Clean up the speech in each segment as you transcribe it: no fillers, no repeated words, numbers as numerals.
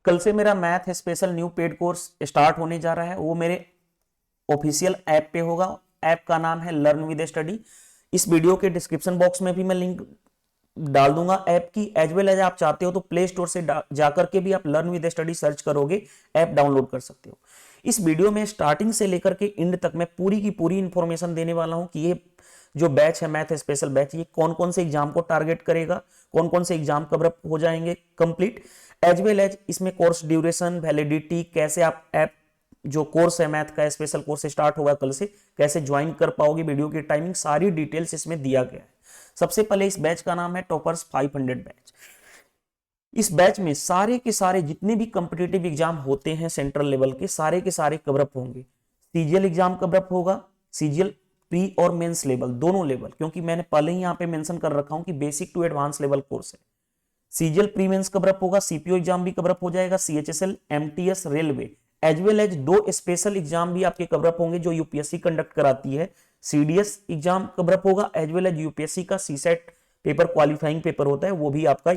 कल से मेरा math special new paid course start होने जा रहा है। वो मेरे ऑफिशियल ऐप पे होगा। ऐप का नाम है लर्न विद स्टडी। इस वीडियो के डिस्क्रिप्शन बॉक्स में भी मैं लिंक डाल दूंगा ऐप की। एज वेल एज आप चाहते हो तो प्ले स्टोर से जाकर के भी आप लर्न विद स्टडी सर्च करोगे, ऐप डाउनलोड कर सकते हो। इस वीडियो में स्टार्टिंग से लेकर के एंड तक मैं पूरी की पूरी इंफॉर्मेशन देने वाला हूं कि ये जो बैच है मैथ स्पेशल बैच, ये कौन कौन से एग्जाम को टारगेट करेगा, कौन कौन से एग्जाम कवर अप हो जाएंगे कंप्लीट, एज वेल एज इसमें कोर्स ड्यूरेशन, वैलिडिटी, कैसे आप ऐप जो कोर्स है मैथ का स्पेशल कोर्स स्टार्ट होगा कल से, कैसे ज्वाइन कर पाओगे, वीडियो की टाइमिंग, सारी डिटेल्स इसमें दिया गया है। सबसे पहले इस बैच का नाम है टॉपर्स 500 बैच। इस बैच में सारे के सारे जितने भी कॉम्पिटिटिव एग्जाम होते हैं सेंट्रल लेवल के सारे कवर अप होंगे। सीजीएल एग्जाम कवर अप होगा, सीजीएल प्री और मेंस लेवल दोनों लेवल, क्योंकि मैंने पहले ही यहां पे मेंशन कर रखा हूं कि basic to advance level course है। CGL pre mains cover up होगा, सीपीओ एग्जाम भी कवर अप हो जाएगा, CHSL, MTS, railway, as well as 2 special exam भी आपके कवर अप होंगे जो यूपीएससी कंडक्ट कराती है। सीडीएस एग्जाम कवर अप होगा, एज वेल एज यूपीएससी का सीसेट पेपर क्वालिफाइंग पेपर होता है, वो भी आपका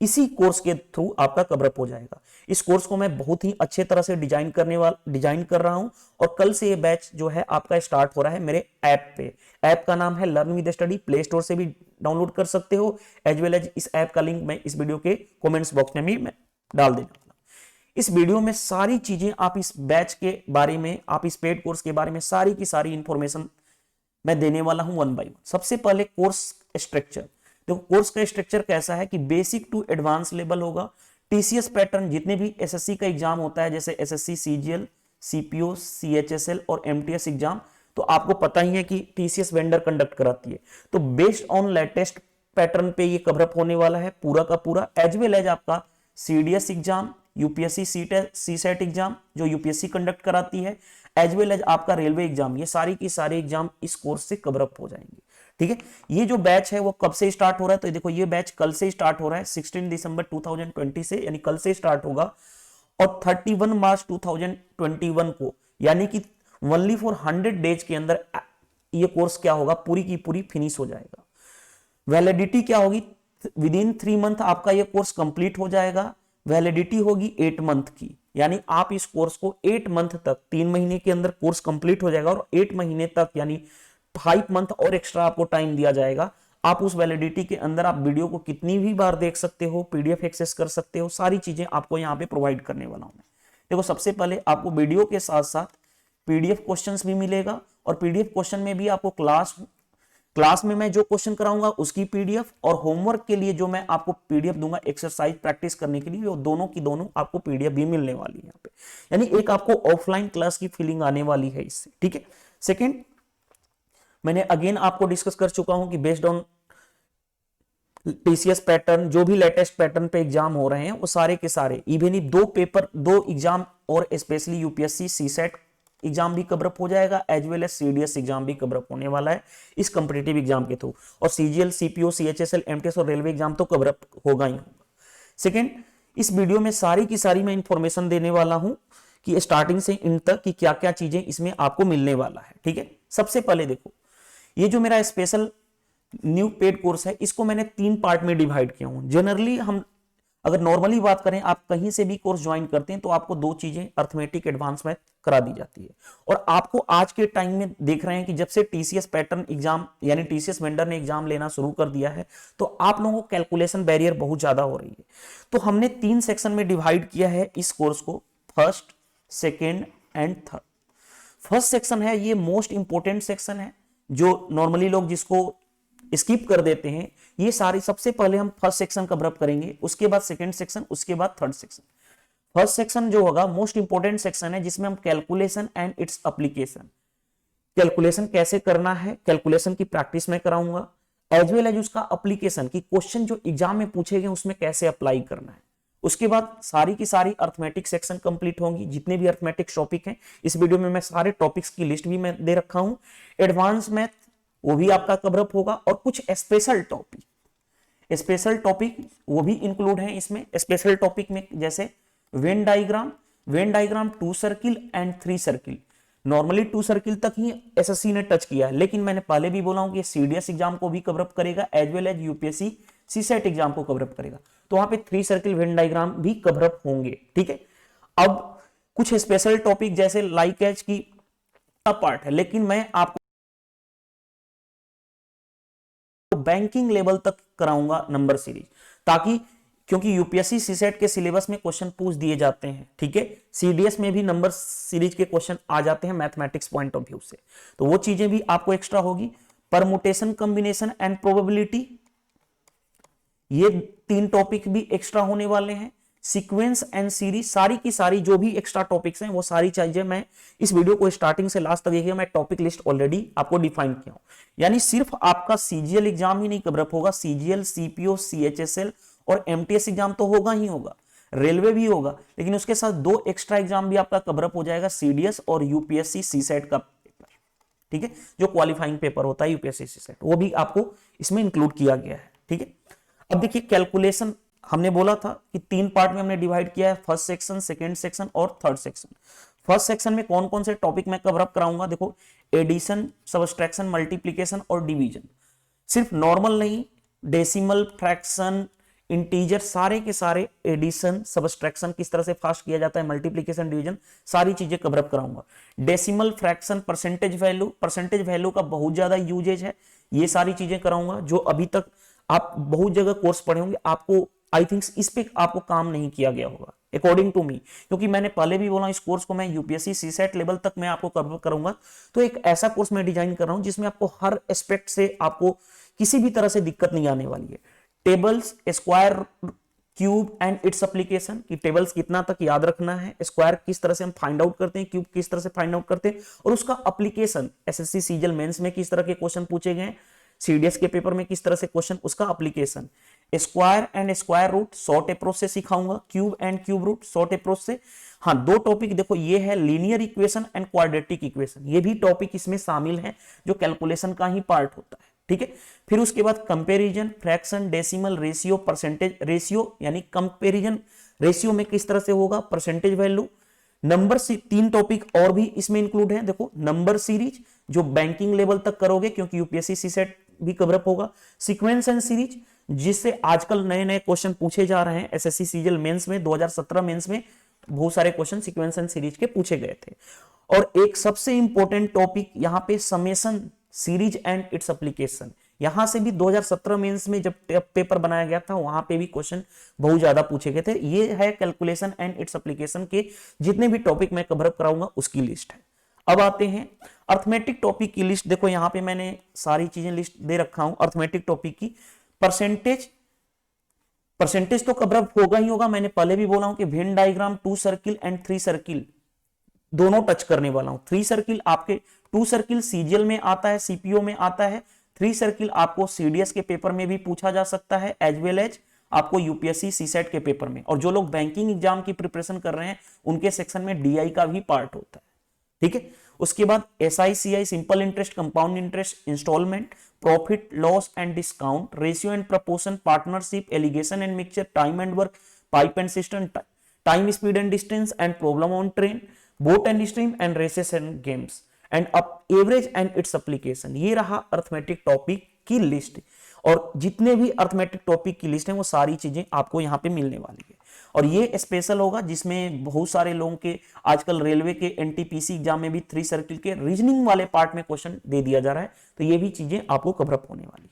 इसी कोर्स के थ्रू आपका कवर अप हो जाएगा। इस कोर्स को मैं बहुत ही अच्छे तरह से डिजाइन कर रहा हूं और कल से ये बैच जो है आपका स्टार्ट हो रहा है मेरे ऐप पे। ऐप का नाम है learn with study, play store से भी डाउनलोड कर सकते हो, एज वेल एज इस ऐप का लिंक मैं इस वीडियो के कमेंट्स बॉक्स में भी मैं डाल देना। इस वीडियो में सारी चीजें आप इस बैच के बारे में, आप इस पेड कोर्स के बारे में सारी की सारी इंफॉर्मेशन मैं देने वाला हूं वन बाय वन। सबसे पहले कोर्स स्ट्रक्चर। देखो कोर्स का स्ट्रक्चर कैसा है कि बेसिक टू एडवांस लेवल होगा। टीसीएस पैटर्न जितने भी एसएससी का एग्जाम होता है, जैसे एसएससी, सीजीएल, सीपीओ, सीएचएसएल और एमटीएस एग्जाम, तो आपको पता ही है कि टीसीएस वेंडर कंडक्ट कराती है। तो बेस्ड ऑन लेटेस्ट पैटर्न पे ये कवर अप होने वाला है पूरा का पूरा। एज वेल एज आपका CDS exam, UPSC CSAT exam जो यूपीएससी कंडक्ट कराती है, एज वेल एज आपका रेलवे एग्जाम, ये सारी की सारे एग्जाम इस कोर्स से कवर अप हो जाएंगे। ठीक है, ये जो बैच है वो कब से स्टार्ट हो रहा है, तो देखो ये बैच कल से स्टार्ट हो रहा है 16 दिसंबर 2020 से, यानी कल से स्टार्ट होगा और 31 मार्च 2021 को, यानी कि ओनली फॉर 100 डेज के अंदर ये कोर्स क्या होगा, पूरी की पूरी फिनिश हो जाएगा। वैलिडिटी क्या होगी, विद इन 3 मंथ आपका ये कोर्स कंप्लीट हो जाएगा। वैलिडिटी होगी 8 मंथ की, यानी आप इस कोर्स को 8 मंथ तक, 3 महीने के अंदर कोर्स कंप्लीट हो जाएगा और 8 महीने तक यानी 5 मंथ और एक्स्ट्रा आपको टाइम दिया जाएगा। आप उस वैलिडिटी के अंदर आप वीडियो को कितनी भी बार देख सकते हो, पीडीएफ एक्सेस कर सकते हो, सारी चीजें आपको यहाँ पे प्रोवाइड करने वाला हूं मैं। देखो सबसे पहले आपको वीडियो के साथ साथ पीडीएफ क्वेश्चंस भी मिलेगा और पीडीएफ क्वेश्चन में भी आपको क्लास में मैं जो क्वेश्चन कराऊंगा उसकी पीडीएफ और होमवर्क के लिए जो मैं आपको पीडीएफ दूंगा एक्सरसाइज प्रैक्टिस करने के लिए, वो दोनों की दोनों आपको पीडीएफ भी मिलने वाली है यहाँ पे, यानी एक आपको ऑफलाइन क्लास की फीलिंग आने वाली है इससे। ठीक है, सेकेंड, मैंने अगेन आपको डिस्कस कर चुका हूं कि बेस्ड ऑन टीसीएस पैटर्न जो भी लेटेस्ट पैटर्न पे एग्जाम हो रहे हैं वो सारे के सारे, इवन ही 2 एग्जाम और स्पेशली यूपीएससी सीसेट एग्जाम भी कवर अप हो जाएगा, as well as CDS exam भी कवर अप होने वाला है इस कॉम्पिटिटिव एग्जाम के थ्रू, और सीजीएल, सीपीओ, सीएचएसएल, एमटीएस और रेलवे एग्जाम तो कवर अप होगा ही होगा। सेकेंड, इस वीडियो में सारी की सारी मैं इंफॉर्मेशन देने वाला हूं कि स्टार्टिंग से इन तक की क्या क्या चीजें इसमें आपको मिलने वाला है। ठीक है, सबसे पहले देखो ये जो मेरा स्पेशल न्यू पेड कोर्स है इसको मैंने 3 पार्ट में डिवाइड किया हूं। जनरली हम अगर नॉर्मली बात करें, आप कहीं से भी कोर्स ज्वाइन करते हैं तो आपको 2 चीजें अर्थमेटिक एडवांस में करा दी जाती है, और आपको आज के टाइम में देख रहे हैं कि जब से टीसीएस पैटर्न एग्जाम यानी टीसीएस वेंडर ने एग्जाम लेना शुरू कर दिया है तो आप लोगों को कैलकुलेशन बैरियर बहुत ज्यादा हो रही है। तो हमने 3 सेक्शन में डिवाइड किया है इस कोर्स को, first, second and third. First section है ये मोस्ट इंपोर्टेंट सेक्शन है जो नॉर्मली लोग जिसको स्किप कर देते हैं। ये सारी सबसे पहले हम फर्स्ट सेक्शन कवर अप करेंगे, उसके बाद सेकंड सेक्शन, उसके बाद थर्ड सेक्शन। फर्स्ट सेक्शन जो होगा मोस्ट इंपोर्टेंट सेक्शन है जिसमें हम calculation and its application, calculation कैसे करना है, कैलकुलेशन की प्रैक्टिस में कराऊंगा, एज वेल एज उसका एप्लीकेशन की क्वेश्चन जो एग्जाम में पूछे गए उसमें कैसे अप्लाई करना है। उसके बाद सारी की सारी अर्थमेटिक सेक्शन कंप्लीट होंगी, जितने भी अर्थमेटिक टॉपिक हैं इस वीडियो में मैं सारे टॉपिक्स की लिस्ट भी मैं दे रखा हूं। एडवांस मैथ वो भी आपका कवर अप होगा और कुछ स्पेशल टॉपिक वो भी इंक्लूड हैं इसमें। स्पेशल टॉपिक में जैसे Venn diagram 2 circle and 3 circle. Normally 2 circle तक ही एसएससी ने टच किया है, लेकिन मैंने पहले भी बोला हूं कि सीडीएस एग्जाम को भी कवर अप करेगा, as well as UPSC CSAT exam को कवरअप करेगा। तो वहां पे 3 सर्किल वेन डायग्राम भी कवरअप होंगे, ठीक है। अब कुछ स्पेशल टॉपिक जैसे लाइक एज की पार्ट है, लेकिन मैं आपको बैंकिंग लेवल तक कराऊंगा नंबर सीरीज, ताकि क्योंकि यूपीएससी सीसेट के सिलेबस में क्वेश्चन पूछ दिए जाते हैं, ठीक है। सीडीएस में भी नंबर सीरीज के क्वेश्चन आ जाते हैं मैथमेटिक्स पॉइंट ऑफ व्यू से, तो वो चीजें भी आपको एक्स्ट्रा होगी। परमुटेशन, कॉम्बिनेशन एंड प्रोबेबिलिटी, ये 3 टॉपिक भी एक्स्ट्रा होने वाले हैं। सीक्वेंस एंड सीरीज, सारी की सारी जो भी एक्स्ट्रा टॉपिक्स हैं वो सारी चीजें मैं इस वीडियो को स्टार्टिंग से लास्ट तक देखिए, मैं टॉपिक लिस्ट ऑलरेडी आपको डिफाइन किया हूं। यानी सिर्फ आपका सीजीएल एग्जाम ही नहीं कवरअप होगा, सीजीएल, सीपीओ, सीएचएसएल और एमटीएस एग्जाम तो होगा ही होगा, रेलवे भी होगा, लेकिन उसके साथ 2 एक्स्ट्रा एग्जाम भी आपका कवरअप हो जाएगा, सीडीएस और यूपीएससी सीसेट का पेपर, ठीक है, जो क्वालिफाइंग पेपर होता है यूपीएससी सीसेट, वो भी आपको इसमें इंक्लूड किया गया है, ठीक है। अब देखिए कैलकुलेशन, हमने बोला था कि 3 पार्ट में हमने डिवाइड किया है, फर्स्ट सेक्शन, सेकंड सेक्शन और थर्ड सेक्शन। फर्स्ट सेक्शन में कौन कौन से टॉपिक मैं कवर अप कराऊंगा, देखो एडिशन, सबट्रैक्शन, मल्टीप्लिकेशन और डिवीजन। सिर्फ नॉर्मल नहीं, डेसिमल, फ्रैक्शन, इंटीजर, सारे के सारे एडिशन, सबट्रैक्शन किस तरह से फास्ट किया जाता है, मल्टीप्लिकेशन, डिवीजन, सारी चीजें कवर अप कराऊंगा। डेसिमल, फ्रैक्शन, परसेंटेज वैल्यू का बहुत ज्यादा यूजेज है, ये सारी चीजें कराऊंगा जो अभी तक आप बहुत जगह कोर्स पढ़े होंगे, आपको आई थिंक इस पे आपको काम नहीं किया गया होगा अकॉर्डिंग टू मी, क्योंकि मैंने पहले भी बोला इस कोर्स को मैं यूपीएससी सीसेट लेवल तक मैं आपको कवर करूंगा। तो एक ऐसा कोर्स मैं डिजाइन कर रहा हूं जिसमें आपको हर एस्पेक्ट से आपको किसी भी तरह से दिक्कत नहीं आने वाली है। Tables, square, cube and its application, कि टेबल्स कितना तक याद रखना है, स्क्वायर किस तरह से हम फाइंड आउट करते हैं, क्यूब किस तरह से फाइंड आउट करते हैं, और उसका एप्लीकेशन एसएससी सीजीएल मेंस में किस तरह के क्वेश्चन पूछे गए, सीडीएस के पेपर में किस तरह से क्वेश्चन, उसका application. Square and square root short approach से सिखाऊंगा, cube and cube root short approach से। हाँ, 2 टॉपिक देखो, ये है linear equation and quadratic equation, ये भी टॉपिक इसमें शामिल है जो कैलकुलेशन का ही पार्ट होता है, ठीक है। फिर उसके बाद comparison, fraction, decimal, ratio, percentage ratio, यानी कंपैरिजन रेशियो में किस तरह से होगा, परसेंटेज वैल्यू। नंबर 3 टॉपिक और भी इसमें इंक्लूड है, देखो नंबर सीरीज जो बैंकिंग लेवल तक करोगे क्योंकि यूपीएससी सीसेट भी कवरअप होगा। सीक्वेंस एंड सीरीज, जिससे आजकल नए नए क्वेश्चन पूछे जा रहे हैं, एसएससी सीजीएल मेंस में 2017 मेंस में बहुत सारे क्वेश्चन सीक्वेंस एंड सीरीज के पूछे गए थे। और एक सबसे इंपॉर्टेंट टॉपिक यहाँ पे summation, series and its application, यहां से भी 2017 मेंस में जब पेपर बनाया गया था वहां पे भी क्वेश्चन बहुत ज्यादा पूछे गए थे। ये है कैलकुलेशन एंड इट्स एप्लीकेशन के जितने भी टॉपिक मैं कवर कराऊंगा उसकी लिस्ट है। अब आते हैं अर्थमेटिक टॉपिक की लिस्ट, देखो यहां पे मैंने सारी चीजें लिस्ट दे रखा हूं अर्थमेटिक टॉपिक की। परसेंटेज तो कवर होगा ही होगा, मैंने पहले भी बोला हूं कि Venn diagram, 2 circle and 3 circle दोनों टच करने वाला हूं। 3 सर्किल आपके, 2 सर्किल सीजीएल में आता है, सीपीओ में आता है, 3 सर्किल आपको सीडीएस के पेपर में भी पूछा जा सकता है, एज वेल एज आपको यूपीएससी सीसेट के पेपर में। और जो लोग बैंकिंग एग्जाम की प्रिपरेशन कर रहे हैं उनके सेक्शन में डीआई का भी पार्ट होता है, ठीक है। उसके बाद SI CI, simple interest, compound interest, installment, profit, loss and discount, ratio and proportion, partnership, alligation and mixture, time and work, pipe and system, time, speed and distance and problem on train, boat and stream and races and games and average and its application. ये रहा arithmetic topic की list. और जितने भी arithmetic topic की list है वो सारी चीजें आपको यहाँ पे मिलने वाली है। और ये स्पेशल होगा जिसमें बहुत सारे लोगों के आजकल रेलवे के एनटीपीसी एग्जाम में भी 3 सर्किल के रीजनिंग वाले पार्ट में क्वेश्चन दे दिया जा रहा है, तो ये भी चीजें आपको कवरअप होने वाली है।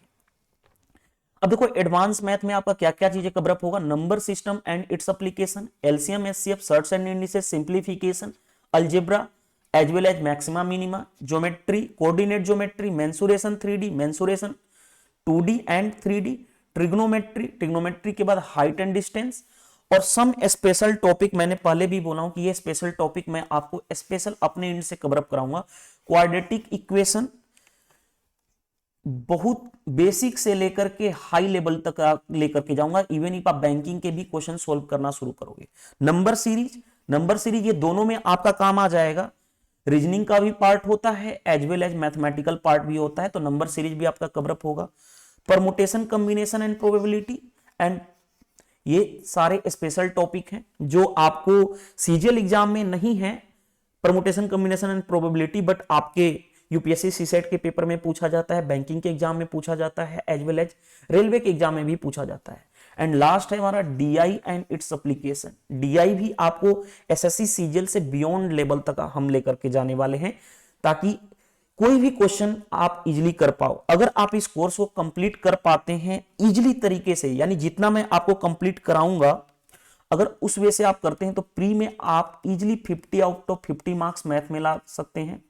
अब देखो एडवांस मैथ में आपका क्या क्या चीजें कवरअप होगा, number system and its application, LCM, HCF, surds and indices, simplification, algebra, as well as maxima minima, geometry, coordinate geometry, mensuration 3D, mensuration 2D and 3D, trigonometry के बाद हाइट एंड डिस्टेंस, और some special topic मैंने पहले भी बोला हूं कि ये स्पेशल टॉपिक मैं आपको स्पेशल अपने एंड से कवर अप कराऊंगा। क्वाड्रेटिक इक्वेशन बहुत बेसिक से लेकर के हाई लेवल तक लेकर के जाऊंगा, इवन इफ आप बैंकिंग के भी क्वेश्चन सोल्व करना शुरू करोगे। नंबर सीरीज ये दोनों में आपका काम आ जाएगा, रीजनिंग का भी पार्ट होता है as well as mathematical part भी होता है, तो नंबर सीरीज भी आपका कवर अप होगा। Permutation, combination and probability, and ये सारे स्पेशल टॉपिक हैं जो आपको सीजीएल एग्जाम में नहीं है, permutation, combination and probability, but आपके यूपीएससी सीसेट के पेपर में पूछा जाता है, बैंकिंग के एग्जाम में पूछा जाता है, एज वेल एज रेलवे के एग्जाम में भी पूछा जाता है। एंड लास्ट है हमारा DI and its application. DI भी आपको एसएससी सीजीएल से बियॉन्ड लेवल तक हम लेकर के जाने वाले हैं, ताकि कोई भी क्वेश्चन आप इजीली कर पाओ। अगर आप इस कोर्स को कंप्लीट कर पाते हैं इजीली तरीके से, यानी जितना मैं आपको कंप्लीट कराऊंगा, अगर उस वे से आप करते हैं तो प्री में आप easily 50 out of 50 marks math में ला सकते हैं।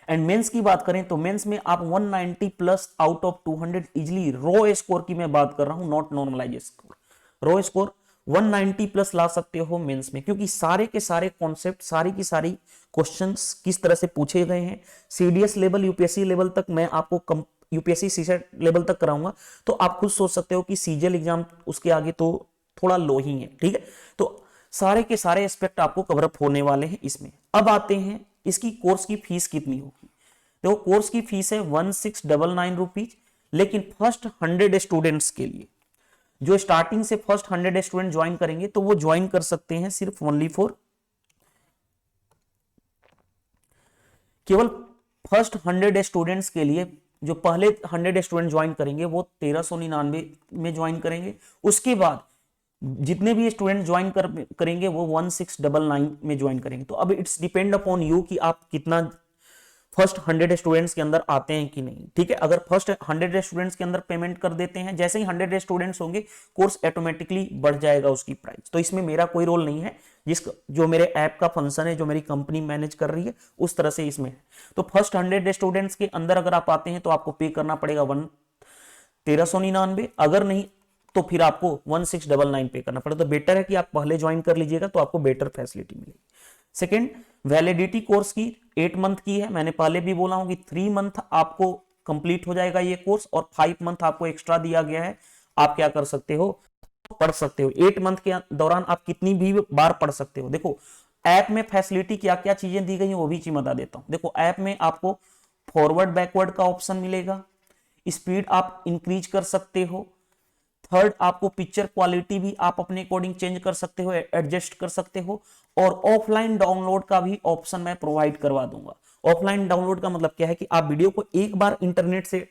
एंड मेंस की बात करें तो मेंस में आप 190 plus out of 200 easily, raw score की मैं बात कर रहा हूं, not normalize score, raw score 190 plus ला सकते हो मेंस में, क्योंकि सारे के सारे कॉन्सेप्ट, सारी की सारी क्वेश्चंस किस तरह से पूछे गए हैं। सीडीएस लेवल, यूपीएससी लेवल तक मैं आपको यूपीएससी सीसेट लेवल तक कराऊंगा, तो आप खुद सोच सकते हो कि सीजीएल एग्जाम उसके आगे तो थोड़ा लो ही है, ठीक है। तो सारे के सारे एस्पेक्ट आपको कवर अप होने वाले हैं इसमें। अब आते हैं इसकी कोर्स की फीस कितनी होगी। देखो कोर्स की फीस है 1699 रुपीज, लेकिन फर्स्ट 100 स्टूडेंट्स के लिए, जो स्टार्टिंग से फर्स्ट 100 स्टूडेंट ज्वाइन करेंगे तो वो ज्वाइन कर सकते हैं सिर्फ ओनली फॉर, केवल फर्स्ट 100 स्टूडेंट्स के लिए। जो पहले 100 स्टूडेंट ज्वाइन करेंगे वो 1399 में ज्वाइन करेंगे। उसके बाद जितने भी स्टूडेंट ज्वाइन करेंगे वो 1699 में ज्वाइन करेंगे। तो अब इट्स डिपेंड अपॉन यू कि आप कितना फर्स्ट 100 स्टूडेंट्स के अंदर आते हैं कि नहीं, ठीक है। अगर फर्स्ट 100 स्टूडेंट्स के अंदर पेमेंट कर देते हैं, जैसे ही 100 स्टूडेंट्स होंगे कोर्स ऑटोमेटिकली बढ़ जाएगा उसकी प्राइस। तो इसमें मेरा कोई रोल नहीं है, जो मेरे ऐप का फंक्शन है, जो मेरी कंपनी मैनेज कर रही है, उस तरह से इसमें है। तो फर्स्ट 100 स्टूडेंट्स के अंदर अगर आप आते हैं तो आपको पे करना पड़ेगा 1399, अगर नहीं तो फिर आपको 1699 पे करना पड़ेगा। तो बेटर है कि आप पहले ज्वाइन कर लीजिएगा, तो आपको बेटर फैसिलिटी मिलेगी। सेकेंड, वैलिडिटी कोर्स की 8 मंथ की है। मैंने पहले भी बोला हूं कि 3 मंथ आपको कंप्लीट हो जाएगा ये कोर्स, और 5 मंथ आपको एक्स्ट्रा दिया गया है। आप क्या कर सकते हो, पढ़ सकते हो। 8 मंथ के दौरान आप कितनी भी बार पढ़ सकते हो। देखो ऐप में फैसिलिटी क्या क्या चीजें दी गई हैं वो भी चीज बता देता हूं। देखो ऐप में आपको फॉरवर्ड बैकवर्ड का ऑप्शन मिलेगा, स्पीड आप इंक्रीज कर सकते हो। थर्ड, आपको पिक्चर क्वालिटी भी आप अपने अकॉर्डिंग चेंज कर सकते हो, एडजस्ट कर सकते हो। और ऑफलाइन डाउनलोड का भी ऑप्शन मैं प्रोवाइड करवा दूंगा। ऑफलाइन डाउनलोड का मतलब क्या है कि आप वीडियो को एक बार इंटरनेट से,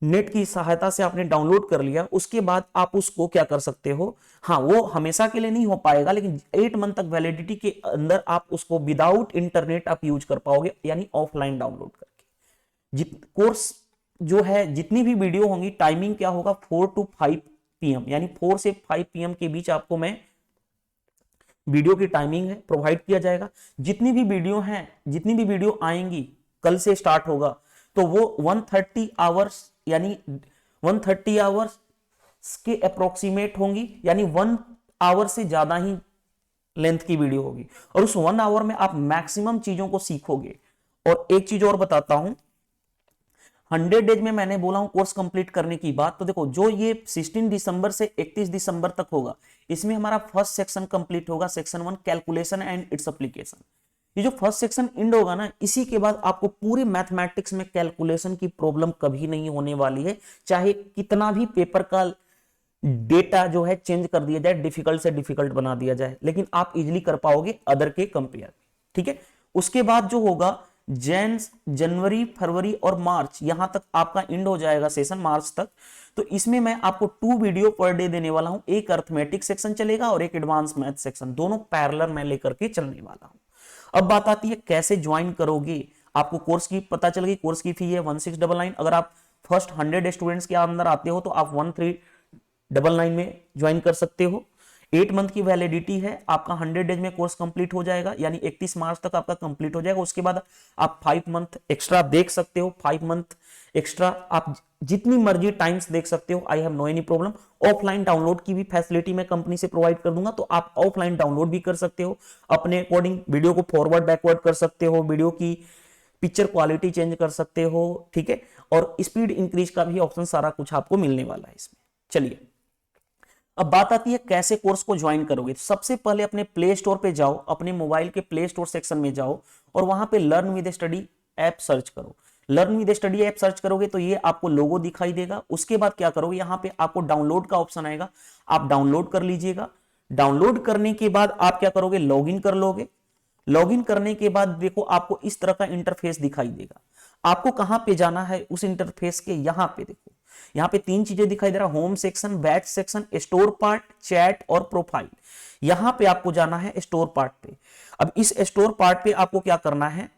नेट की सहायता से आपने डाउनलोड कर लिया, उसके बाद आप उसको क्या कर सकते हो, हाँ वो हमेशा के लिए नहीं हो पाएगा, लेकिन 8 मंथ तक वैलिडिटी के अंदर आप उसको विदाउट इंटरनेट आप यूज कर पाओगे, यानी ऑफलाइन डाउनलोड करके। कोर्स जो है, जितनी भी वीडियो होंगी, टाइमिंग क्या होगा 4 to 5 PM, यानी 4 से 5 PM के बीच आपको मैं वीडियो की टाइमिंग है प्रोवाइड किया जाएगा। जितनी भी वीडियो आएंगी, कल से स्टार्ट होगा, तो वो 130 आवर्स, यानी 130 आवर्स के अप्रोक्सीमेट होंगी, यानी 1 आवर से ज्यादा ही लेंथ की वीडियो होगी, और उस 1 आवर में आप मैक्सिमम चीजों को सीखोगे। और एक चीज और बताता हूं, 100 डेज में मैंने बोला हूं कोर्स कंप्लीट करने की बात, तो देखो जो ये 16 दिसंबर से 31 दिसंबर तक होगा, इसमें हमारा फर्स्ट सेक्शन कंप्लीट होगा, section 1 calculation and its application. ये जो फर्स्ट सेक्शन एंड होगा ना, इसी के बाद आपको पूरे मैथमेटिक्स में कैलकुलेशन की प्रॉब्लम कभी नहीं होने वाली है, चाहे कितना भी पेपर का डेटा जो है चेंज कर दिया जाए, डिफिकल्ट से डिफिकल्ट बना दिया जाए, लेकिन आप इजिली कर पाओगे अदर के कंपेयर, ठीक है। उसके बाद जो होगा जनवरी, फरवरी और मार्च, यहां तक आपका एंड हो जाएगा सेशन मार्च तक। तो इसमें मैं आपको 2 वीडियो पर डे देने वाला हूं, एक अर्थमेटिक सेक्शन चलेगा और एक एडवांस मैथ सेक्शन, दोनों पैरेलल में लेकर के चलने वाला हूं। अब बात आती है कैसे ज्वाइन करोगे। आपको कोर्स की पता चल गई, कोर्स की फी है 1699। अगर आप फर्स्ट 100 स्टूडेंट्स के अंदर आते हो तो आप 1399 में ज्वाइन कर सकते हो। 8 मंथ की वैलिडिटी है, आपका 100 डेज में कोर्स कंप्लीट हो जाएगा, यानी 31 मार्च तक आपका कंप्लीट हो जाएगा। उसके बाद आप 5 मंथ एक्स्ट्रा देख सकते हो, 5 मंथ एक्स्ट्रा आप जितनी मर्जी टाइम्स देख सकते हो, I have no any problem. Offline download की भी फैसिलिटी मैं कंपनी से प्रोवाइड कर दूंगा, तो आप ऑफलाइन डाउनलोड भी कर सकते हो, अपने अकॉर्डिंग वीडियो को फॉरवर्ड बैकवर्ड कर सकते हो, वीडियो की पिक्चर क्वालिटी चेंज कर सकते हो, ठीक है। और स्पीड इंक्रीज का भी ऑप्शन, सारा कुछ आपको मिलने वाला है इसमें। चलिए अब बात आती है कैसे कोर्स को ज्वाइन करोगे। सबसे पहले अपने प्ले स्टोर पे जाओ, अपने मोबाइल के प्ले स्टोर सेक्शन में जाओ और वहां पे learn with study app search करो। Learn with study app search करोगे तो ये आपको लोगो दिखाई देगा। उसके बाद क्या करोगे, यहाँ पे आपको डाउनलोड का ऑप्शन आएगा, आप डाउनलोड कर लीजिएगा। डाउनलोड करने के बाद आप क्या करोगे, लॉगिन कर लोगे। लॉगिन करने के बाद देखो आपको इस तरह का इंटरफेस दिखाई देगा। आपको कहां पे जाना है उस इंटरफेस के, यहां पे देखो, यहां पे तीन चीजें दिखाई दे रहा, home section, batch section, store part, chat और प्रोफाइल। यहां पे आपको जाना है स्टोर पार्ट पे। अब इस स्टोर पार्ट पे आपको क्या करना है,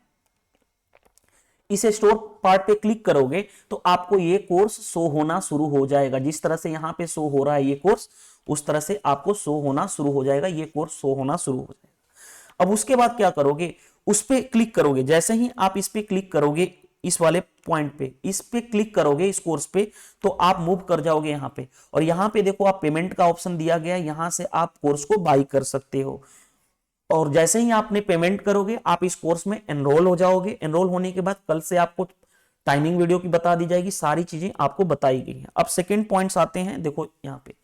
इस स्टोर पार्ट पे क्लिक करोगे तो आपको ये कोर्स शो होना शुरू हो जाएगा। जिस तरह से यहां पे शो हो रहा है ये कोर्स, उस तरह से आपको शो होना शुरू हो जाएगा, ये कोर्स शो होना शुरू हो जाएगा। अब उसके बाद क्या करोगे, उस पे क्लिक करोगे। जैसे ही आप इस पे क्लिक करोगे, इस वाले पॉइंट पे, इस पे क्लिक करोगे इस कोर्स पे, तो आप मूव कर जाओगे यहां पे। और यहां पे देखो आप पेमेंट का ऑप्शन दिया गया है, यहां से आप कोर्स को बाई कर सकते हो। और जैसे ही आपने पेमेंट करोगे आप इस कोर्स में एनरोल हो जाओगे। एनरोल होने के बाद कल से आपको टाइमिंग वीडियो की बता दी जाएगी, सारी चीजें आपको बताई गई हैं। अब सेकंड पॉइंट्स आते हैं, देखो यहाँ पे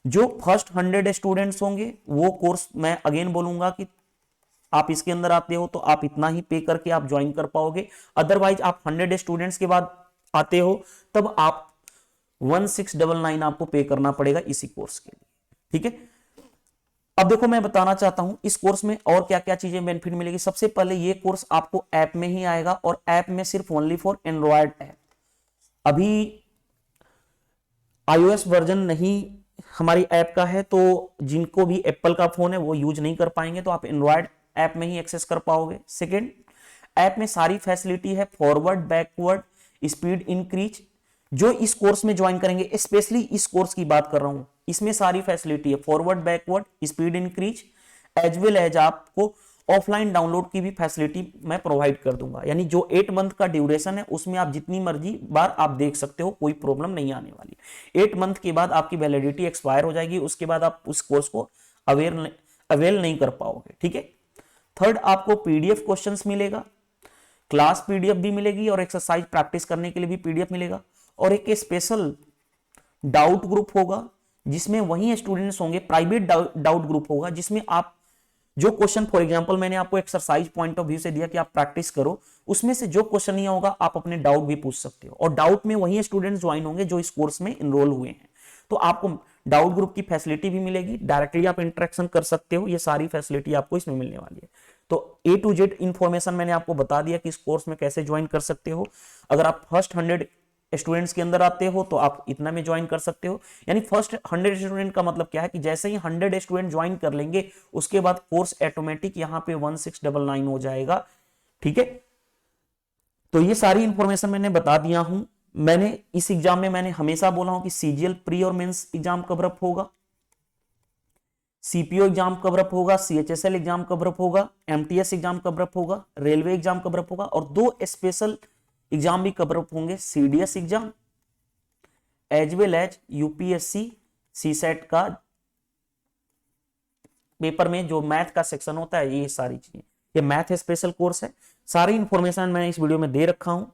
जो फर्स्ट 100 स्टूडेंट्स होंगे वो कोर्स, मैं अगेन बोलूंगा कि आप इसके अंदर आते हो तो आप इतना ही पे करके आप ज्वाइन कर पाओगे। अदरवाइज आप 100 स्टूडेंट्स के बाद आते हो तब आप 1699 आपको पे करना पड़ेगा इसी कोर्स के लिए, ठीक है। अब देखो मैं बताना चाहता हूं इस कोर्स में और क्या क्या चीजें बेनिफिट मिलेगी। सबसे पहले ये कोर्स आपको ऐप में ही आएगा, और ऐप में सिर्फ ओनली फॉर एंड्रॉयड ऐप। अभी iOS वर्जन नहीं हमारी ऐप का है, तो जिनको भी एप्पल का फोन है वो यूज नहीं कर पाएंगे, तो आप एंड्रॉयड ऐप में ही एक्सेस कर पाओगे। सेकेंड, ऐप में सारी फैसिलिटी है, फॉरवर्ड, बैकवर्ड, स्पीड इंक्रीज। जो इस कोर्स में ज्वाइन करेंगे, स्पेशली इस कोर्स की बात कर रहा हूं, इसमें सारी फैसिलिटी है, forward, backward, speed increase, as well as आपको ऑफलाइन डाउनलोड की भी फैसिलिटी मैं प्रोवाइड कर दूंगा। यानी जो 8 मंथ का ड्यूरेशन है उसमें आप जितनी मर्जी बार आप देख सकते हो, कोई प्रॉब्लम नहीं आने वाली। 8 मंथ के बाद आपकी वैलिडिटी एक्सपायर हो जाएगी, उसके बाद आप उस कोर्स को अवेल नहीं कर पाओगे, ठीक है। थर्ड, आपको पीडीएफ क्वेश्चंस मिलेगा, क्लास पीडीएफ भी मिलेगी, और एक्सरसाइज प्रैक्टिस करने के लिए भी पीडीएफ मिलेगा, और एक स्पेशल डाउट ग्रुप होगा जिसमें वही स्टूडेंट्स होंगे, प्राइवेट डाउट ग्रुप होगा जिसमें आप जो क्वेश्चन, फॉर एग्जांपल मैंने आपको एक्सरसाइज पॉइंट ऑफ व्यू से दिया कि आप प्रैक्टिस करो, उसमें से जो क्वेश्चन नहीं होगा आप अपने डाउट भी पूछ सकते हो। और डाउट में वही स्टूडेंट्स ज्वाइन होंगे जो इस कोर्स में इनरोल हुए हैं, तो आपको डाउट ग्रुप की फैसिलिटी भी मिलेगी, डायरेक्टली आप इंटरेक्शन कर सकते हो, ये सारी फैसिलिटी आपको इसमें मिलने वाली है। तो A to Z इंफॉर्मेशन मैंने आपको बता दिया कि इस कोर्स में कैसे ज्वाइन कर सकते हो। अगर आप फर्स्ट 100 स्टूडेंट्स के अंदर आते हो तो आप इतना में ज्वाइन कर सकते हो। यानी फर्स्ट 100 स्टूडेंट का मतलब क्या है कि जैसे ही 100 स्टूडेंट ज्वाइन कर लेंगे उसके बाद कोर्स ऑटोमेटिक यहां पे 1699 हो जाएगा, ठीक है। तो ये सारी इंफॉर्मेशन मैंने बता दिया हूं। मैंने इस एग्जाम में मैंने हमेशा बोला हूं कि सीजीएल प्री और मेंस एग्जाम कवरअप होगा, सीपीओ एग्जाम कवरअप होगा, सीएचएसएल एग्जाम कवरअप होगा, एमटीएस एग्जाम कवरअप होगा, रेलवे एग्जाम कवरअप होगा, और 2 स्पेशल एग्जाम भी कवरअप होंगे, CDS exam as well as UPSC CSAT का पेपर में जो मैथ का सेक्शन होता है, ये सारी चीजें, ये मैथ स्पेशल कोर्स है। सारी इंफॉर्मेशन मैंने इस वीडियो में दे रखा हूं,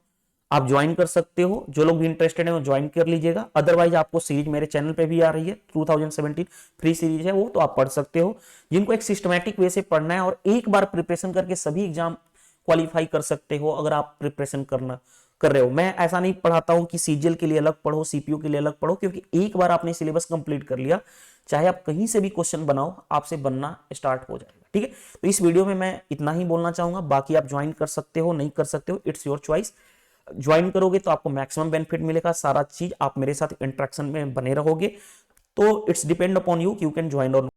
आप ज्वाइन कर सकते हो। जो लोग भी इंटरेस्टेड है वो ज्वाइन कर लीजिएगा। अदरवाइज आपको सीरीज मेरे चैनल पे भी आ रही है, 2017 फ्री सीरीज है वो, तो आप पढ़ सकते हो। जिनको एक सिस्टमैटिक वे से पढ़ना है और एक बार प्रिपरेशन करके सभी एग्जाम क्वालिफाई कर सकते हो, अगर आप प्रिपरेशन कर रहे हो। मैं ऐसा नहीं पढ़ाता हूं कि सीजीएल के लिए अलग पढ़ो, सीपीयू के लिए अलग पढ़ो, क्योंकि एक बार आपने सिलेबस कंप्लीट कर लिया, चाहे आप कहीं से भी क्वेश्चन बनाओ, आपसे बनना स्टार्ट हो जाएगा, ठीक है। तो इस वीडियो में मैं इतना ही बोलना चाहूंगा, बाकी आप ज्वाइन कर सकते हो, नहीं कर सकते हो, इट्स योर चॉइस। ज्वाइन करोगे तो आपको मैक्सिमम बेनिफिट मिलेगा, सारा चीज आप मेरे साथ इंटरेक्शन में बने रहोगे, तो it's depend upon you can join और